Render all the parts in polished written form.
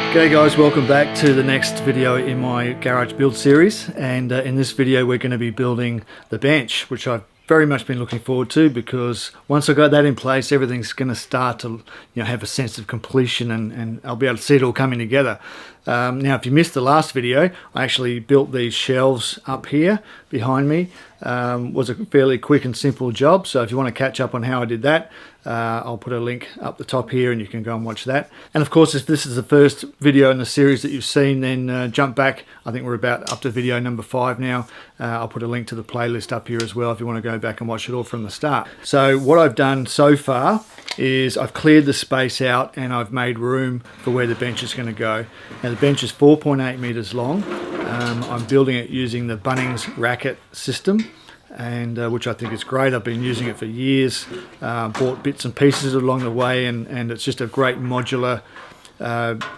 G'day guys, welcome back to the next video in my garage build series, and in this video we're going to be building the bench, which I've very much been looking forward to, because once I got that in place everything's going to start to have a sense of completion, and I'll be able to see it all coming together. Now if you missed the last video, I actually built these shelves up here behind me. Was a fairly quick and simple job, so if you want to catch up on how I did that, I'll put a link up the top here and you can go and watch that. And of course, if this is the first video in the series that you've seen, then jump back. I think we're about up to video number 5 now. I'll put a link to the playlist up here as well if you want to go back and watch it all from the start. So what I've done so far is I've cleared the space out and I've made room for where the bench is going to go. Now the bench is 4.8 meters long. I'm building it using the Bunnings Rack-It system, and which I think is great. I've been using it for years, bought bits and pieces along the way, and it's just a great modular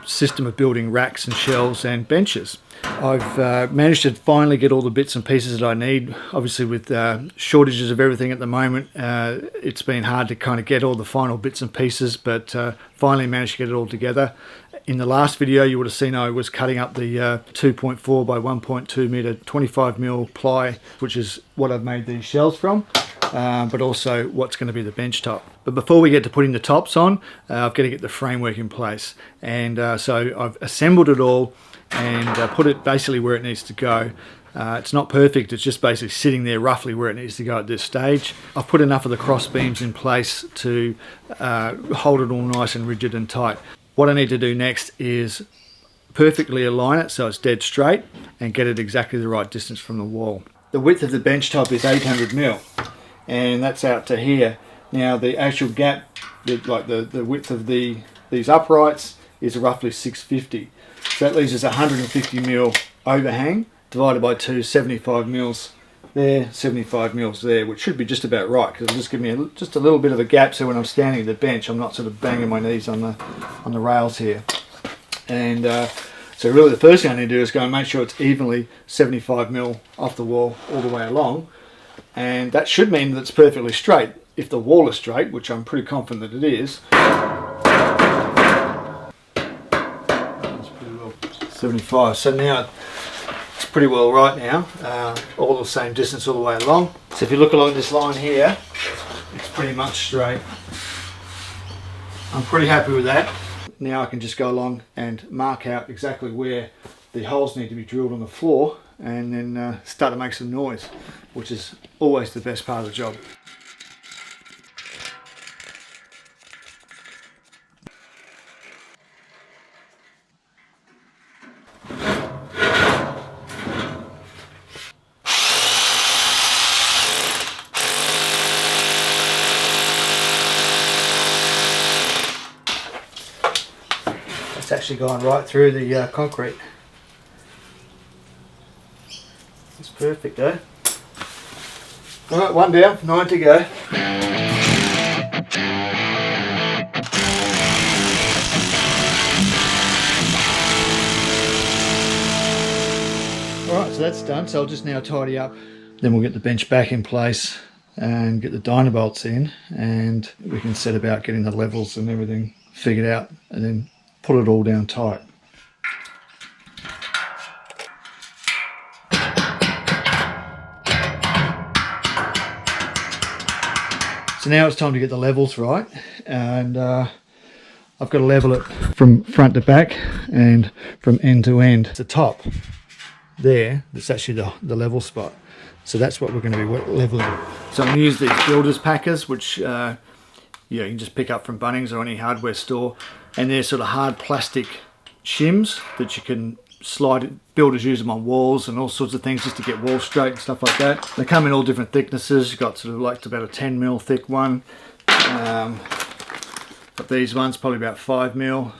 system of building racks and shelves and benches. I've managed to finally get all the bits and pieces that I need. Obviously with shortages of everything at the moment, it's been hard to kind of get all the final bits and pieces, but finally managed to get it all together. In the last video you would have seen I was cutting up the 2.4 by 1.2 meter 25mm ply, which is what I've made these shelves from, but also what's going to be the bench top. But before we get to putting the tops on, I've got to get the framework in place, and so I've assembled it all and put it basically where it needs to go. It's not perfect, it's just basically sitting there roughly where it needs to go at this stage. I've put enough of the cross beams in place to hold it all nice and rigid and tight. What I need to do next is perfectly align it so it's dead straight and get it exactly the right distance from the wall. The width of the bench top is 800mm, and that's out to here. Now the actual gap, the width of these uprights is roughly 650. So that leaves us 150mm overhang divided by 2, 75mm there, 75mm there, which should be just about right, because it'll just give me just a little bit of a gap, so when I'm standing at the bench I'm not sort of banging my knees on the rails here. And so really the first thing I need to do is go and make sure it's evenly 75mm off the wall all the way along, and that should mean that it's perfectly straight. If the wall is straight, which I'm pretty confident that it is, that's pretty well 75. So now it's pretty well right now, all the same distance all the way along. So if you look along this line here, it's pretty much straight. I'm pretty happy with that. Now I can just go along and mark out exactly where the holes need to be drilled on the floor, and then start to make some noise, which is always the best part of the job. It's actually gone right through the concrete. It's perfect, eh? Alright, 1 down, 9 to go. Alright, so that's done, so I'll just now tidy up. Then we'll get the bench back in place and get the dynabolts in, and we can set about getting the levels and everything figured out, and then put it all down tight. So now it's time to get the levels right, and I've got to level it from front to back and from end to end. The top there, that's actually the level spot. So that's what we're going to be leveling. So I'm going to use these builders packers, which you can just pick up from Bunnings or any hardware store, and they're sort of hard plastic shims that you can slide. Builders use them on walls and all sorts of things just to get walls straight and stuff like that. They come in all different thicknesses. You've got sort of like about a 10mm thick one. Got these ones probably about 5mm.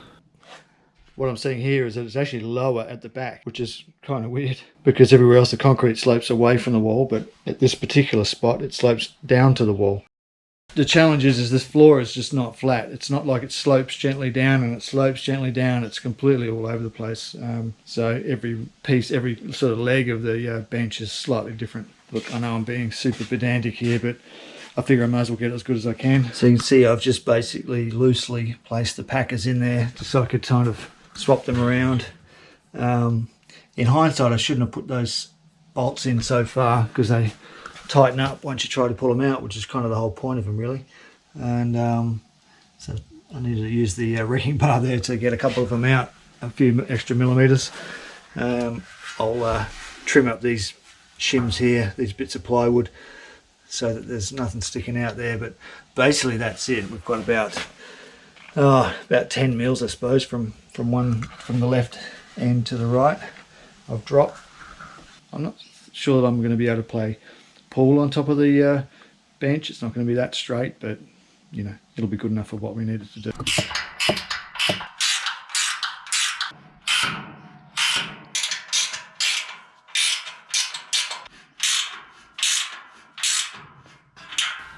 What I'm seeing here is that it's actually lower at the back, which is kind of weird, because everywhere else the concrete slopes away from the wall, but at this particular spot it slopes down to the wall. The challenge is this floor is just not flat. It's not like it slopes gently down and it slopes gently down. It's completely all over the place. So every piece, every sort of leg of the bench is slightly different. Look, I know I'm being super pedantic here, but I figure I might as well get it as good as I can. So you can see I've just basically loosely placed the packers in there just so I could kind of swap them around. In hindsight, I shouldn't have put those bolts in so far because they tighten up once you try to pull them out, which is kind of the whole point of them really. And so I needed to use the wrecking bar there to get a couple of them out, a few extra millimeters. I'll trim up these shims here, these bits of plywood, so that there's nothing sticking out there. But basically that's it. We've got about 10 mils, I suppose, from the left end to the right of drop. I'm not sure that I'm going to be able to play pool on top of the bench. It's not going to be that straight, but you know, it'll be good enough for what we needed to do.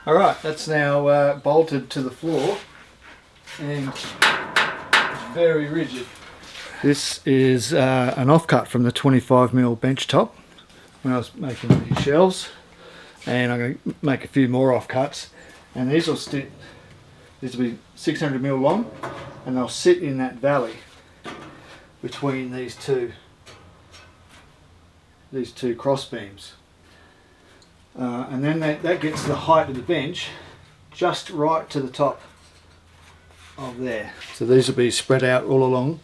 Alright, that's now bolted to the floor and it's very rigid. This is an offcut from the 25mm bench top when I was making these shelves, and I'm going to make a few more offcuts, and these will sit, these will be 600mm long, and they'll sit in that valley between these two cross beams. And then that gets the height of the bench just right to the top of there. So these will be spread out all along.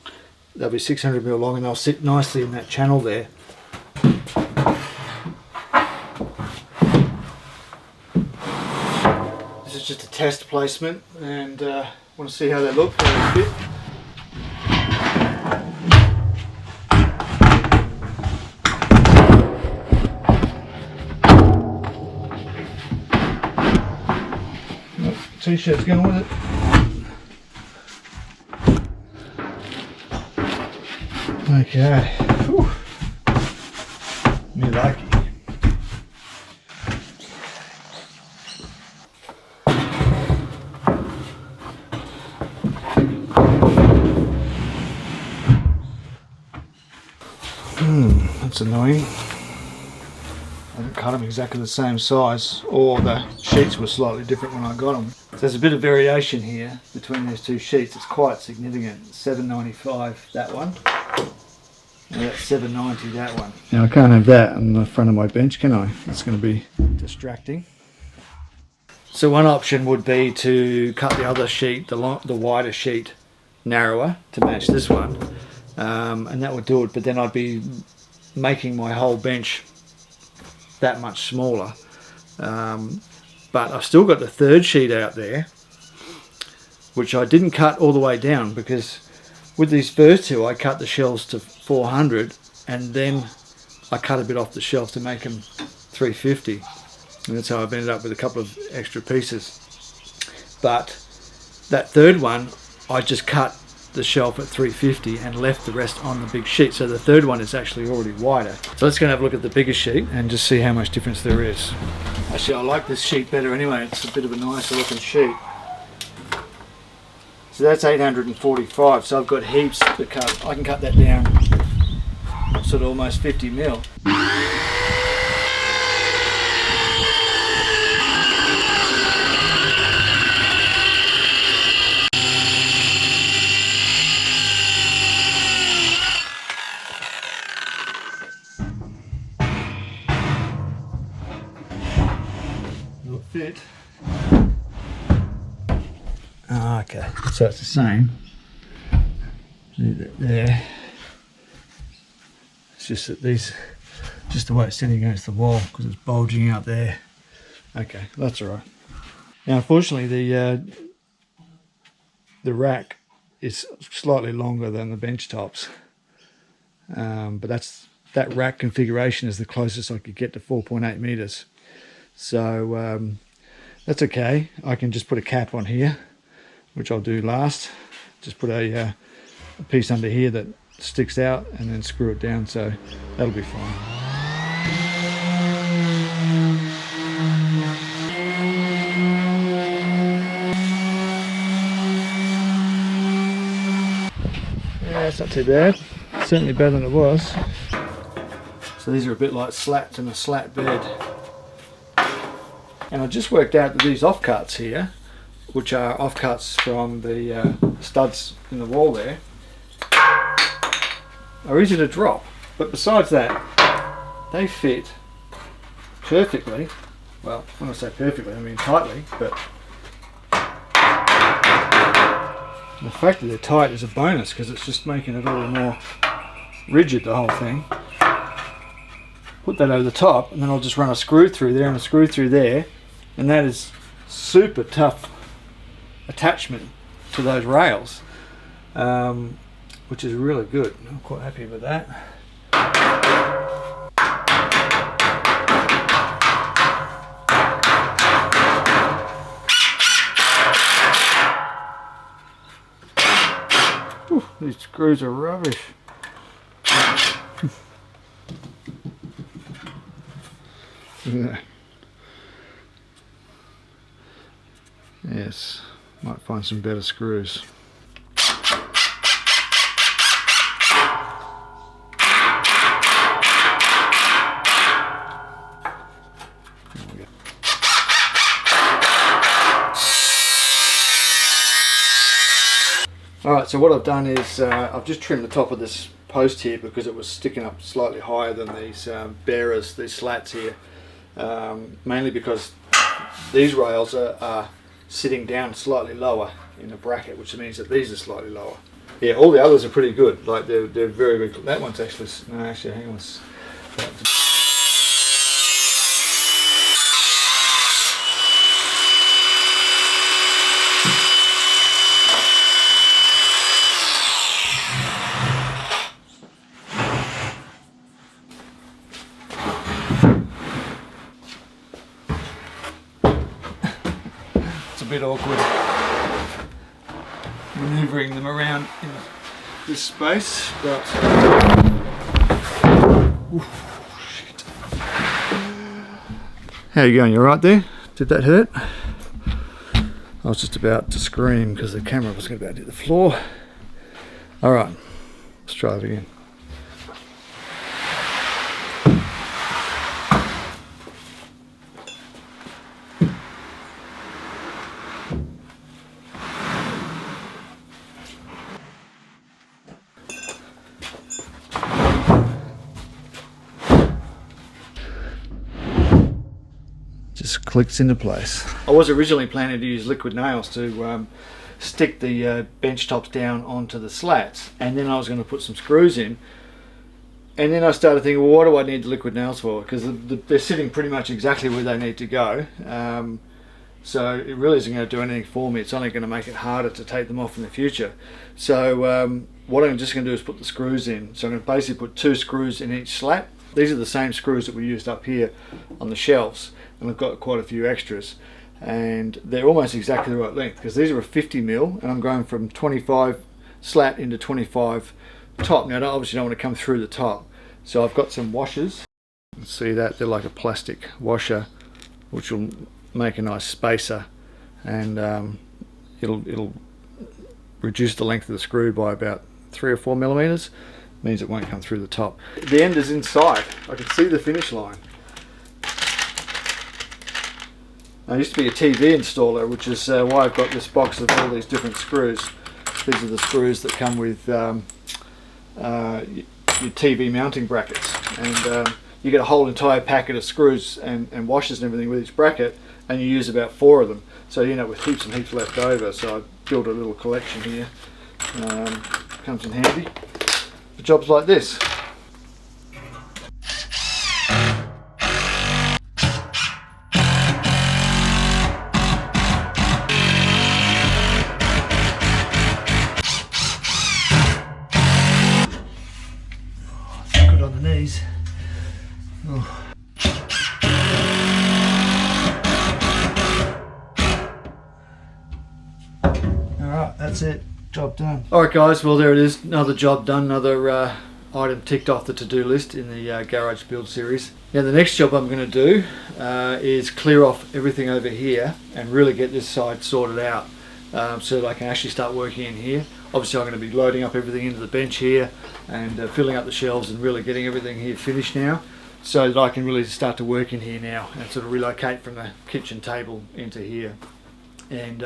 They'll be 600mm long and they'll sit nicely in that channel there. This is just a test placement, and want to see how they look, how they fit. T-shirt's going with it. Okay. Whew. Me lucky. That's annoying. I didn't cut them exactly the same size, or the sheets were slightly different when I got them. So there's a bit of variation here between these two sheets. It's quite significant. $7.95 that one, and that's $7.90 that one. Now I can't have that on the front of my bench, can I? That's going to be distracting. So one option would be to cut the other sheet, the wider sheet, narrower to match this one, and that would do it. But then I'd be making my whole bench that much smaller. But I've still got the third sheet out there, which I didn't cut all the way down, because with these first two I cut the shelves to 400 and then I cut a bit off the shelf to make them 350, and that's how I've ended up with a couple of extra pieces. But that third one I just cut the shelf at 350 and left the rest on the big sheet, so the third one is actually already wider. So let's go and have a look at the bigger sheet and just see how much difference there is. Actually, I like this sheet better anyway. It's a bit of a nicer looking sheet. So that's 845, so I've got heaps to cut. I can cut that down sort of almost 50mm. Fit. Oh, okay, so it's the same. Leave that there. It's just that these, just the way it's sitting against the wall, because it's bulging out there. Okay, that's all right. Now, unfortunately, the rack is slightly longer than the bench tops, but that rack configuration is the closest I could get to 4.8 meters. So that's okay. I can just put a cap on here, which I'll do last. Just put a piece under here that sticks out and then screw it down, so that'll be fine. Yeah, it's not too bad. Certainly better than it was. So these are a bit like slats in a slat bed. And I just worked out that these offcuts here, which are offcuts from the studs in the wall there, are easy to drop, but besides that, they fit perfectly. Well, when I say perfectly, I mean tightly, but the fact that they're tight is a bonus because it's just making it all more rigid, the whole thing. Put that over the top, and then I'll just run a screw through there and a screw through there, and that is super tough attachment to those rails, which is really good. I'm quite happy with that. Whew, these screws are rubbish. Yeah. Yes, might find some better screws. Alright, so what I've done is I've just trimmed the top of this post here because it was sticking up slightly higher than these bearers, these slats here. Mainly because these rails are sitting down slightly lower in the bracket, which means that these are slightly lower. Yeah, all the others are pretty good. Like they're very good. That one's actually hang on. It's a bit awkward maneuvering them around in this space, but shit. How you going? You alright there? Did that hurt? I was just about to scream because the camera was about to hit the floor. Alright, let's try it again. Just clicks into place. I was originally planning to use liquid nails to stick the bench tops down onto the slats, and then I was going to put some screws in, and then I started thinking, well, what do I need the liquid nails for? Because they're sitting pretty much exactly where they need to go, so it really isn't going to do anything for me. It's only going to make it harder to take them off in the future. So what I'm just going to do is put the screws in. So I'm going to basically put 2 screws in each slat. These are the same screws that we used up here on the shelves, and I've got quite a few extras, and they're almost exactly the right length because these are a 50mm, and I'm going from 25 slat into 25 top. Now I obviously don't want to come through the top, so I've got some washers. You can see that they're like a plastic washer, which will make a nice spacer, and it'll reduce the length of the screw by about 3 or 4mm. Means it won't come through the top. The end is inside. I can see the finish line. I used to be a TV installer, which is why I've got this box of all these different screws. These are the screws that come with your TV mounting brackets, and you get a whole entire packet of screws and washers and everything with each bracket, and you use about 4 of them, so you end up with heaps and heaps left over. So I built a little collection here. Comes in handy for jobs like this. Good on the knees. Oh. Alright, that's it. Job done. Alright guys, well there it is. Another job done, another item ticked off the to-do list in the garage build series. Now the next job I'm going to do is clear off everything over here and really get this side sorted out, so that I can actually start working in here. Obviously I'm going to be loading up everything into the bench here and filling up the shelves and really getting everything here finished now, so that I can really start to work in here now and sort of relocate from the kitchen table into here. And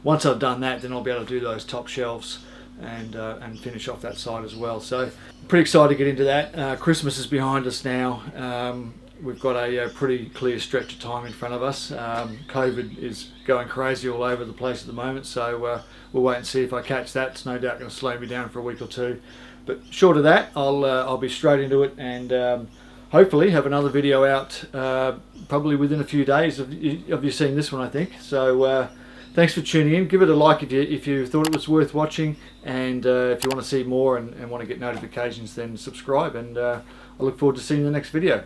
once I've done that, then I'll be able to do those top shelves and finish off that side as well. So pretty excited to get into that. Christmas is behind us now. We've got a pretty clear stretch of time in front of us. COVID is going crazy all over the place at the moment, so we'll wait and see if I catch that. It's no doubt going to slow me down for a week or two. But short of that, I'll be straight into it, and hopefully have another video out probably within a few days of you seeing this one, I think. So thanks for tuning in. Give it a like if you thought it was worth watching, and if you want to see more and want to get notifications, then subscribe, and I look forward to seeing you in the next video.